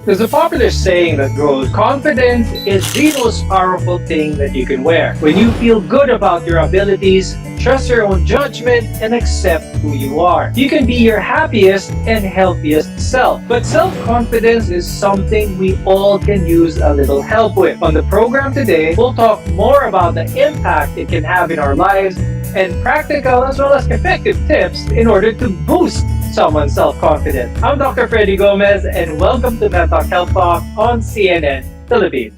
There's a popular saying that goes, confidence is the most powerful thing that you can wear. When you feel good about your abilities, trust your own judgment, and accept who you are, you can be your happiest and healthiest self. But self-confidence is something we all can use a little help with. On the program today, we'll talk more about the impact it can have in our lives and practical as well as effective tips in order to boost someone's self-confidence. I'm Dr. Freddy Gomez, and welcome to Mental Health Talk on CNN Philippines.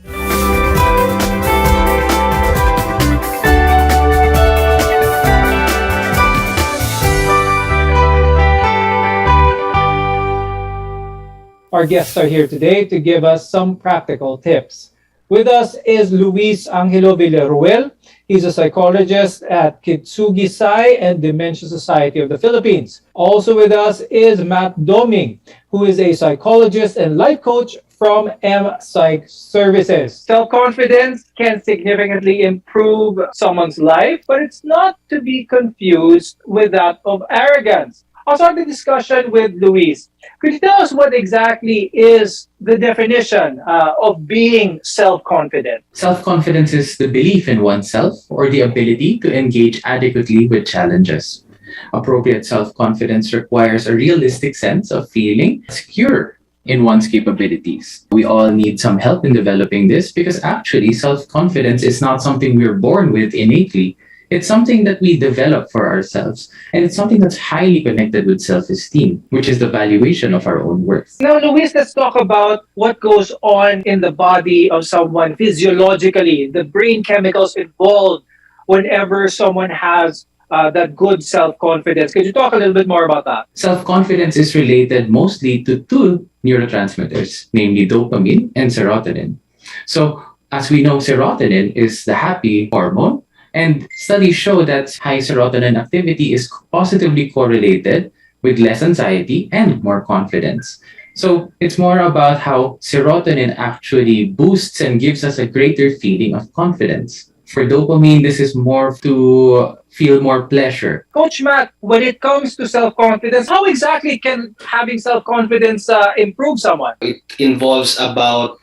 Our guests are here today to give us some practical tips. With us is Luis Angelo Villaruel. He's a psychologist at Kitsugi Sai and Dementia Society of the Philippines. Also with us is Matt Doming, who is a psychologist and life coach from M Psych Services. Self-confidence can significantly improve someone's life, but it's not to be confused with that of arrogance. I'll start the discussion with Luis. Could you tell us what exactly is the definition of being self-confident? Self-confidence is the belief in oneself or the ability to engage adequately with challenges. Appropriate self-confidence requires a realistic sense of feeling secure in one's capabilities. We all need some help in developing this because actually self-confidence is not something we're born with innately. It's something that we develop for ourselves, and it's something that's highly connected with self-esteem, which is the valuation of our own worth. Now, Luis, let's talk about what goes on in the body of someone physiologically, the brain chemicals involved whenever someone has that good self-confidence. Could you talk a little bit more about that? Self-confidence is related mostly to two neurotransmitters, namely dopamine and serotonin. So, as we know, serotonin is the happy hormone. And studies show that high serotonin activity is positively correlated with less anxiety and more confidence. So it's more about how serotonin actually boosts and gives us a greater feeling of confidence. For dopamine, this is more to feel more pleasure. Coach Matt, when it comes to self-confidence, how exactly can having self-confidence improve someone? It involves about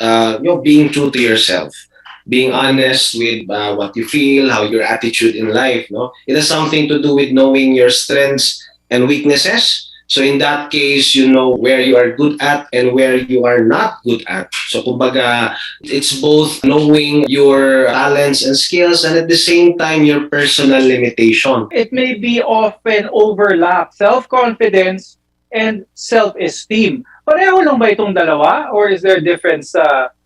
being true to yourself, being honest with what you feel, how your attitude in life. No, it has something to do with knowing your strengths and weaknesses. So in that case, you know where you are good at and where you are not good at. So kumbaga, it's both knowing your talents and skills and at the same time your personal limitation. It may be often overlap, self-confidence and self-esteem. Pareho lang ba itong dalawa, or is there a difference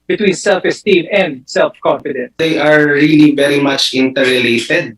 between self-esteem and self-confidence? They are really very much interrelated.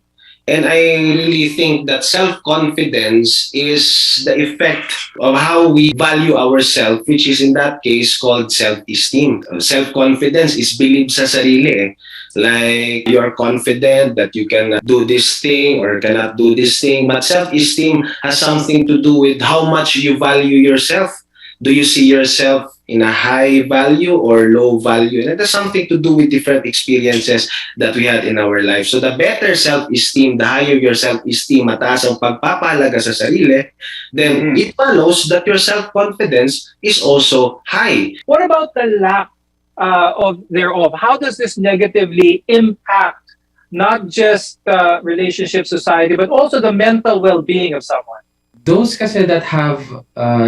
And I really think that self-confidence is the effect of how we value ourselves, which is in that case called self-esteem. Self-confidence is believe sa sarili eh. Like you are confident that you can do this thing or cannot do this thing. But self-esteem has something to do with how much you value yourself. Do you see yourself in a high value or low value? And it has something to do with different experiences that we had in our life. So the better self-esteem, the higher your self-esteem, mataas ang pagpapahalaga sa sarili, then it follows that your self-confidence is also high. What about the lack of thereof? How does this negatively impact not just relationship, society, but also the mental well-being of someone? Those kasi that have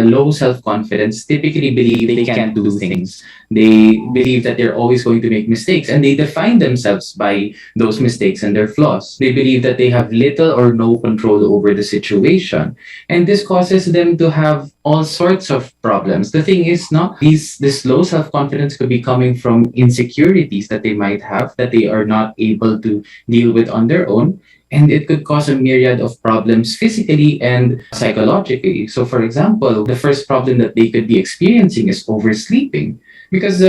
low self-confidence typically believe they can't do things. They believe that they're always going to make mistakes, and they define themselves by those mistakes and their flaws. They believe that they have little or no control over the situation, and this causes them to have all sorts of problems. The thing is, this low self-confidence could be coming from insecurities that they might have that they are not able to deal with on their own. And it could cause a myriad of problems physically and psychologically. So for example, the first problem that they could be experiencing is oversleeping. Because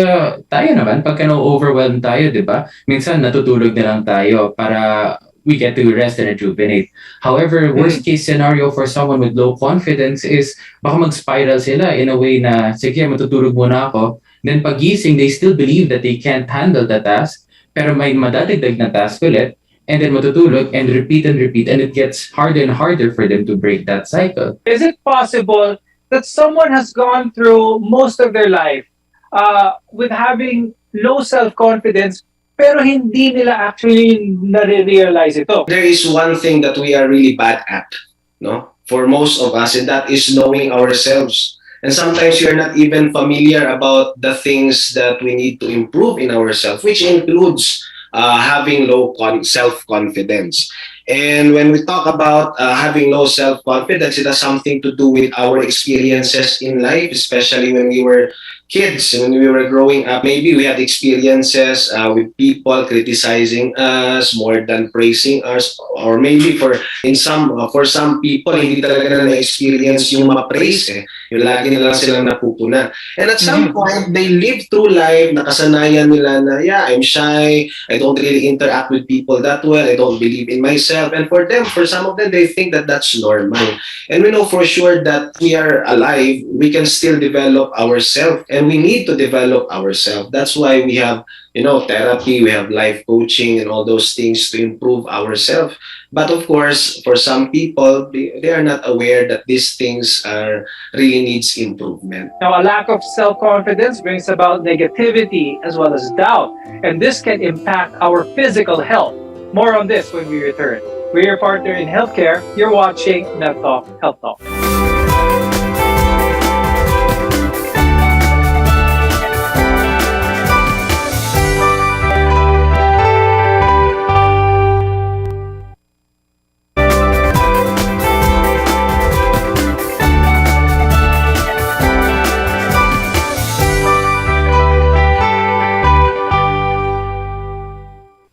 tayo naman, pagka na-overwhelmed tayo, di ba? Minsan natutulog na lang tayo para we get to rest and rejuvenate. However, worst case scenario for someone with low confidence is baka mag-spiral sila in a way na, sige, matutulog muna ako. Then pagising, they still believe that they can't handle the task, pero may madadagdag na task ulit. And then matutulog and repeat, and it gets harder and harder for them to break that cycle. Is it possible that someone has gone through most of their life with having low self-confidence pero hindi nila actually nare-realize ito. There is one thing that we are really bad at, no? For most of us, and that is knowing ourselves. And sometimes we are not even familiar about the things that we need to improve in ourselves, which includes having low self-confidence. And when we talk about having low self-confidence, it has something to do with our experiences in life, especially when we were kids, when we were growing up. Maybe we had experiences with people criticizing us more than praising us, or maybe for some people hindi talaga na na-experience yung ma-praise eh. Yung lagi na lang silang napupunan. And at some point, they live through life, nakasanayan nila na, yeah, I'm shy, I don't really interact with people that well, I don't believe in myself. And for some of them, they think that that's normal. And we know for sure that we are alive, we can still develop ourselves, and we need to develop ourselves. That's why we have, therapy, we have life coaching and all those things to improve ourselves. But of course, for some people, they are not aware that these things are really needs improvement. Now, a lack of self-confidence brings about negativity as well as doubt, and this can impact our physical health. More on this when we return. We're your partner in healthcare. You're watching Med Talk Health Talk.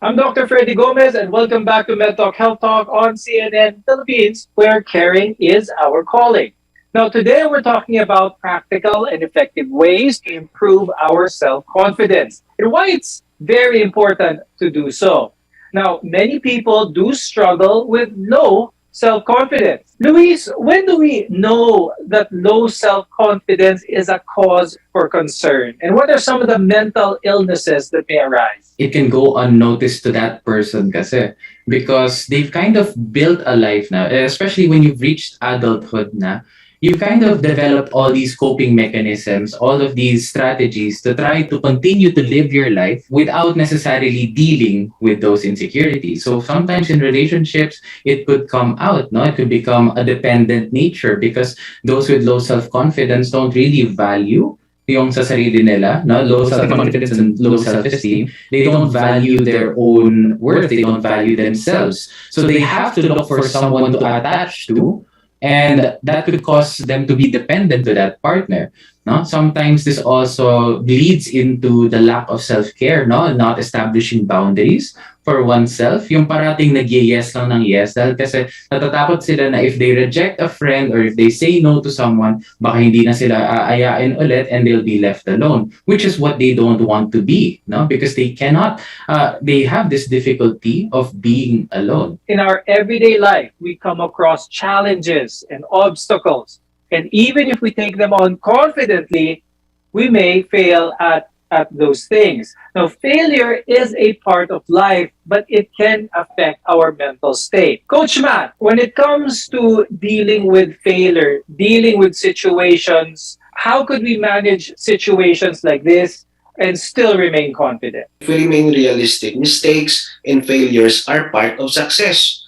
I'm Dr. Freddy Gomez, and welcome back to Med Talk Health Talk on CNN Philippines, where caring is our calling. Now, today we're talking about practical and effective ways to improve our self-confidence and why it's very important to do so. Now, many people do struggle with low self-confidence. Luis, when do we know that low self-confidence is a cause for concern? And what are some of the mental illnesses that may arise? It can go unnoticed to that person kasi because they've kind of built a life now, especially when you've reached adulthood na, you kind of developed all these coping mechanisms, all of these strategies to try to continue to live your life without necessarily dealing with those insecurities. So sometimes in relationships, it could come out, no? It could become a dependent nature because those with low self-confidence don't really value yung sa sarili nila, no? Low self-confidence and low self-esteem. They don't value their own worth. They don't value themselves. So they have to look for someone to attach to, and that could cause them to be dependent to that partner. No? Sometimes this also leads into the lack of self-care, no? Not establishing boundaries for oneself. Yung parating nag-yes lang ng yes dahil kasi natatakot sila na if they reject a friend or if they say no to someone, baka hindi na sila aayain ulit and they'll be left alone, which is what they don't want to be, no? Because they cannot, they have this difficulty of being alone. In our everyday life, we come across challenges and obstacles. And even if we take them on confidently, we may fail at those things. Now, failure is a part of life, but it can affect our mental state. Coach Matt, when it comes to dealing with failure, dealing with situations, how could we manage situations like this and still remain confident? If we remain realistic, mistakes and failures are part of success.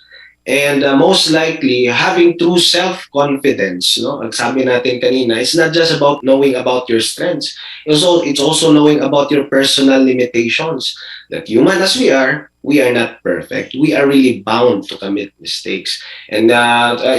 And most likely, having true self-confidence, no? Ang sabi natin kanina, it's not just about knowing about your strengths. It's also knowing about your personal limitations. That human as we are not perfect. We are really bound to commit mistakes. And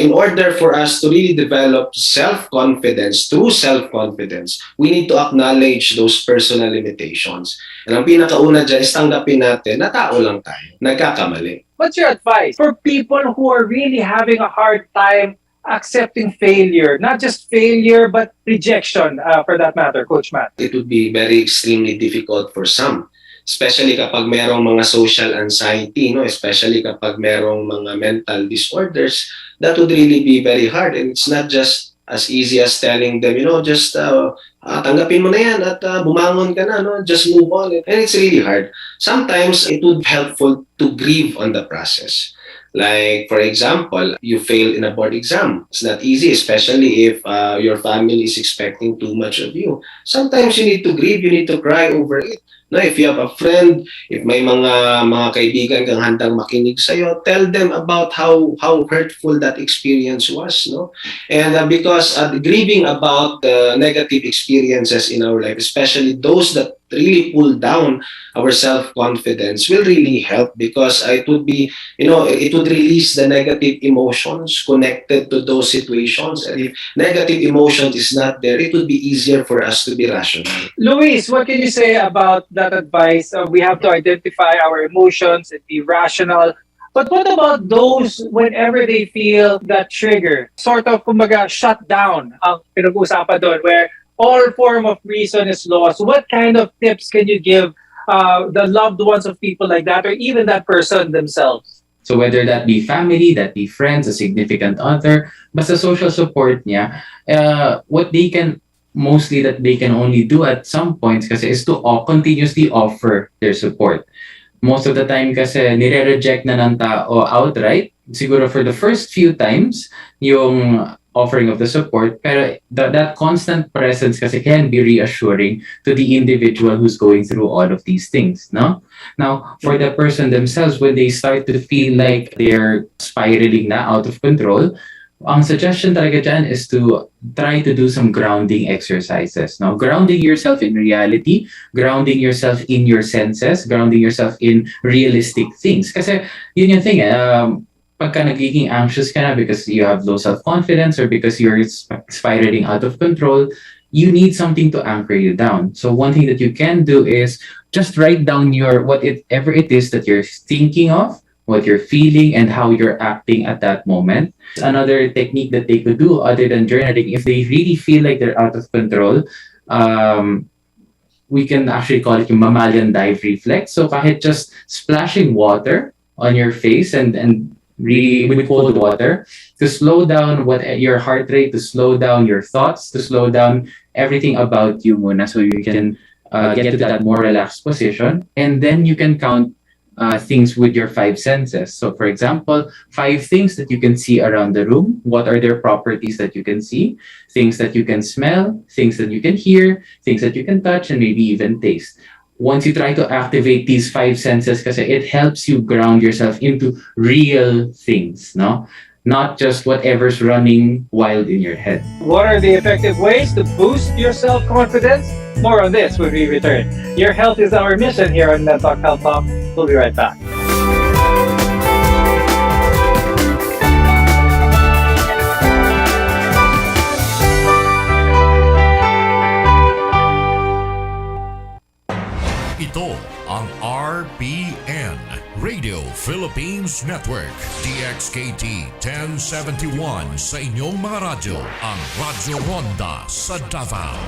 in order for us to really develop self-confidence, true self-confidence, we need to acknowledge those personal limitations. And ang pinakauna dyan is tanggapin natin na tao lang tayo, nagkakamali. What's your advice for people who are really having a hard time accepting failure? Not just failure, but rejection, for that matter, Coach Matt. It would be very extremely difficult for some, especially kapag merong mga social anxiety, no? Especially kapag merong mga mental disorders, that would really be very hard. And it's not just as easy as telling them, just tanggapin mo na yan at bumangon ka na, no? Just move on. And it's really hard. Sometimes it would be helpful to grieve on the process. Like, for example, you fail in a board exam. It's not easy, especially if your family is expecting too much of you. Sometimes you need to grieve, you need to cry over it. No, if you have a friend, if may mga kaibigan kang handang makinig sa'yo, tell them about how hurtful that experience was, no? And because grieving about the negative experiences in our life, especially those that really pull down our self-confidence, will really help because it would be, it would release the negative emotions connected to those situations. And if negative emotions is not there, it would be easier for us to be rational. Luis, what can you say about that advice? We have to identify our emotions and be rational. But what about those whenever they feel that trigger? Sort of, kumbaga, shut down ang pinag-usapan doon where all form of reason is lost. What kind of tips can you give the loved ones of people like that or even that person themselves? So whether that be family, that be friends, a significant other, basta social support niya, what they can mostly that they can only do at some points kasi is to continuously offer their support. Most of the time kasi nire-reject na ng tao outright. Siguro for the first few times, yung offering of the support, pero that constant presence kasi can be reassuring to the individual who's going through all of these things, no? Now, for the person themselves, when they start to feel like they're spiraling na out of control, ang suggestion talaga dyan is to try to do some grounding exercises. No? Grounding yourself in reality, grounding yourself in your senses, grounding yourself in realistic things. Kasi yun yung thing, pagka nagiging anxious ka na because you have low self-confidence or because you're spiraling out of control, you need something to anchor you down. So one thing that you can do is just write down whatever it is that you're thinking of, what you're feeling, and how you're acting at that moment. Another technique that they could do other than journaling, if they really feel like they're out of control, we can actually call it yung mammalian dive reflex. So kahit just splashing water on your face and really with cold water to slow down your heart rate, to slow down your thoughts, to slow down everything about you muna so you can get to that more relaxed position. And then you can count things with your five senses. So for example, 5 things that you can see around the room. What are their properties that you can see? Things that you can smell, things that you can hear, things that you can touch, and maybe even taste. Once you try to activate these 5 senses, kasi it helps you ground yourself into real things, no? Not just whatever's running wild in your head. What are the effective ways to boost your self-confidence? More on this when we return. Your health is our mission here on Med Talk Health Talk. We'll be right back. Ito ang RPN, Radio Philippines Network, DXKT 1071 sa inyong mga radyo, ang Radyo Ronda sa Davao.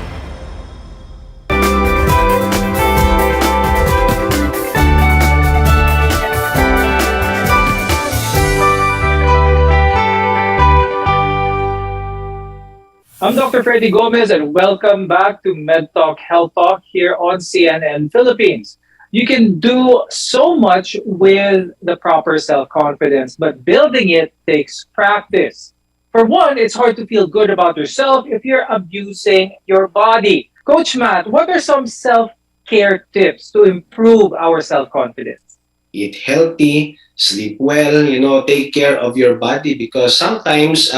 I'm Dr. Freddy Gomez and welcome back to Med Talk Health Talk here on CNN Philippines. You can do so much with the proper self-confidence, but building it takes practice. For one, it's hard to feel good about yourself if you're abusing your body. Coach Matt, what are some self-care tips to improve our self-confidence? Eat healthy, sleep well, take care of your body because sometimes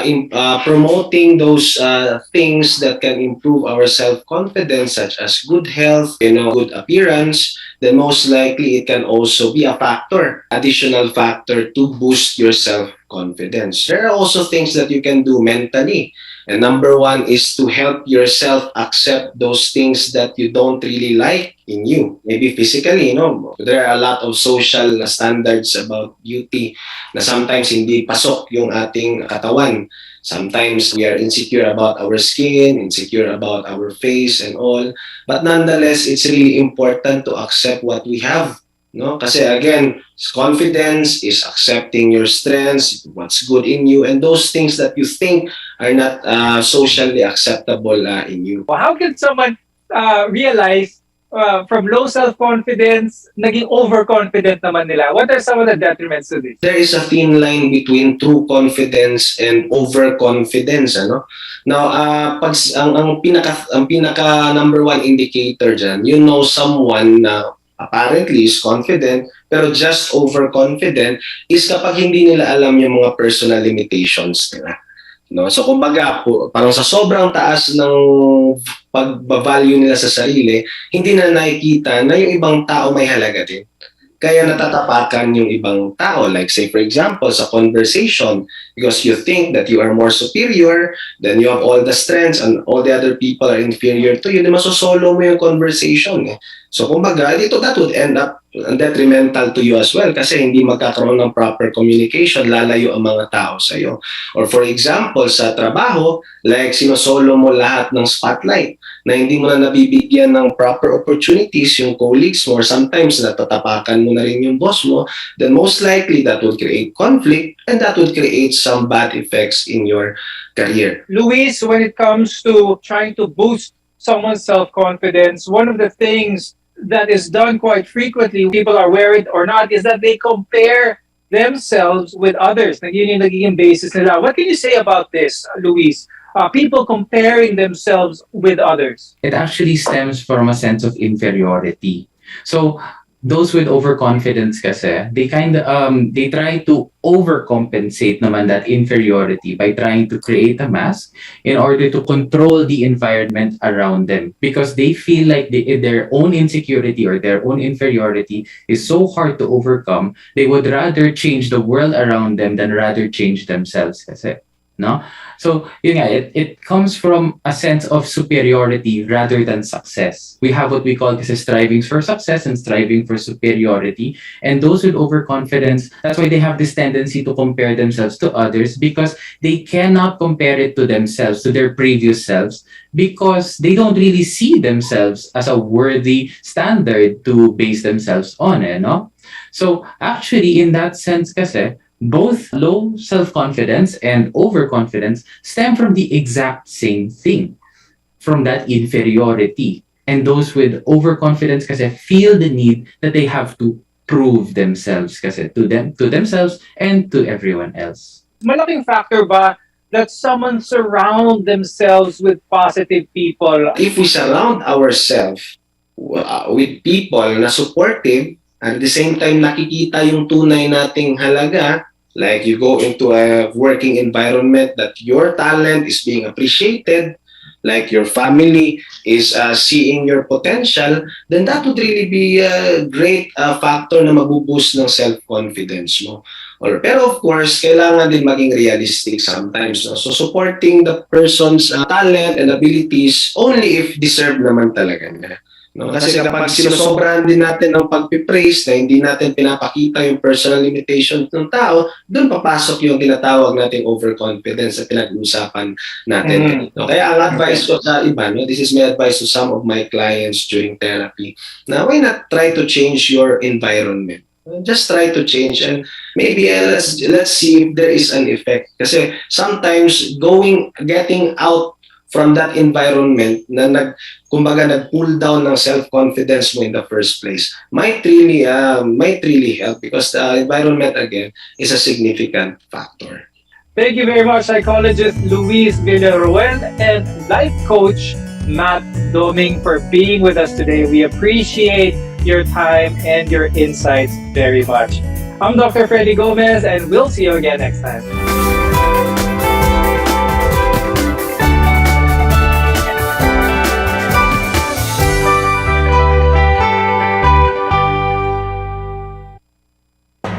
in promoting those things that can improve our self-confidence, such as good health, good appearance, then most likely it can also be a factor, additional factor to boost your self-confidence. There are also things that you can do mentally. And number one is to help yourself accept those things that you don't really like in you. Maybe physically, there are a lot of social standards about beauty na sometimes hindi pasok yung ating katawan. Sometimes we are insecure about our skin, insecure about our face and all. But nonetheless, it's really important to accept what we have. No? Kasi again, confidence is accepting your strengths, what's good in you, and those things that you think are not socially acceptable in you. How can someone realize from low self-confidence, naging overconfident naman nila. What are some of the detriments to this? There is a thin line between true confidence and overconfidence, ano? Now, pag ang pinaka number one indicator diyan, you know someone na apparently is confident pero just overconfident is kapag hindi nila alam yung mga personal limitations nila. No? So kumbaga, parang sa sobrang taas ng pag-value nila sa sarili, hindi na nakikita na yung ibang tao may halaga din. Kaya natatapakan yung ibang tao. Like say for example, sa conversation, because you think that you are more superior, then you have all the strengths and all the other people are inferior to you, di masosolo mo yung conversation. Eh. So kumbaga, that would end up detrimental to you as well kasi hindi magkakaroon ng proper communication, lalayo ang mga tao sa iyo. Or for example, sa trabaho, like sinosolo mo lahat ng spotlight na hindi mo na nabibigyan ng proper opportunities yung colleagues mo or sometimes natatapakan mo na rin yung boss mo, then most likely that would create conflict and that would create some bad effects in your career. Luis, when it comes to trying to boost someone's self-confidence, one of the things that is done quite frequently, people are aware it or not, is that they compare themselves with others. Yun yung nagiging basis nila. What can you say about this, Luis? People comparing themselves with others. It actually stems from a sense of inferiority. So those with overconfidence kasi, they try to overcompensate naman that inferiority by trying to create a mask in order to control the environment around them because they feel like their own insecurity or their own inferiority is so hard to overcome, they would rather change the world around them than rather change themselves kasi. No? So, yun nga, it comes from a sense of superiority rather than success. We have what we call kasi striving for success and striving for superiority. And those with overconfidence, that's why they have this tendency to compare themselves to others because they cannot compare it to themselves, to their previous selves, because they don't really see themselves as a worthy standard to base themselves on, no? So, actually, in that sense kasi, both low self-confidence and overconfidence stem from the exact same thing, from that inferiority. And those with overconfidence kasi feel the need that they have to prove themselves kasi to themselves and to everyone else. Malaking factor ba that someone surround themselves with positive people? If we surround ourselves with people na supportive, at the same time nakikita yung tunay nating halaga, like you go into a working environment that your talent is being appreciated, like your family is seeing your potential, then that would really be a great factor na magbuboost ng self-confidence mo. Pero of course, kailangan din maging realistic sometimes. No? So supporting the person's talent and abilities only if deserved naman talaga niya. No? Kasi kapag sinosobrahan din natin ang pagpipraise na hindi natin pinapakita yung personal limitations ng tao, doon papasok yung tinatawag nating overconfidence na pinag-uusapan natin. No? Kaya ang advice ko sa iba, no? This is my advice to some of my clients during therapy, na why not try to change your environment? Just try to change and maybe let's see if there is an effect. Kasi sometimes getting out from that environment na nag-pull down ng self-confidence mo in the first place might really help because the environment again is a significant factor. Thank you very much, psychologist Luis Villaruel and life coach Matt Doming for being with us today. We appreciate your time and your insights very much. I'm Dr. Freddy Gomez and we'll see you again next time.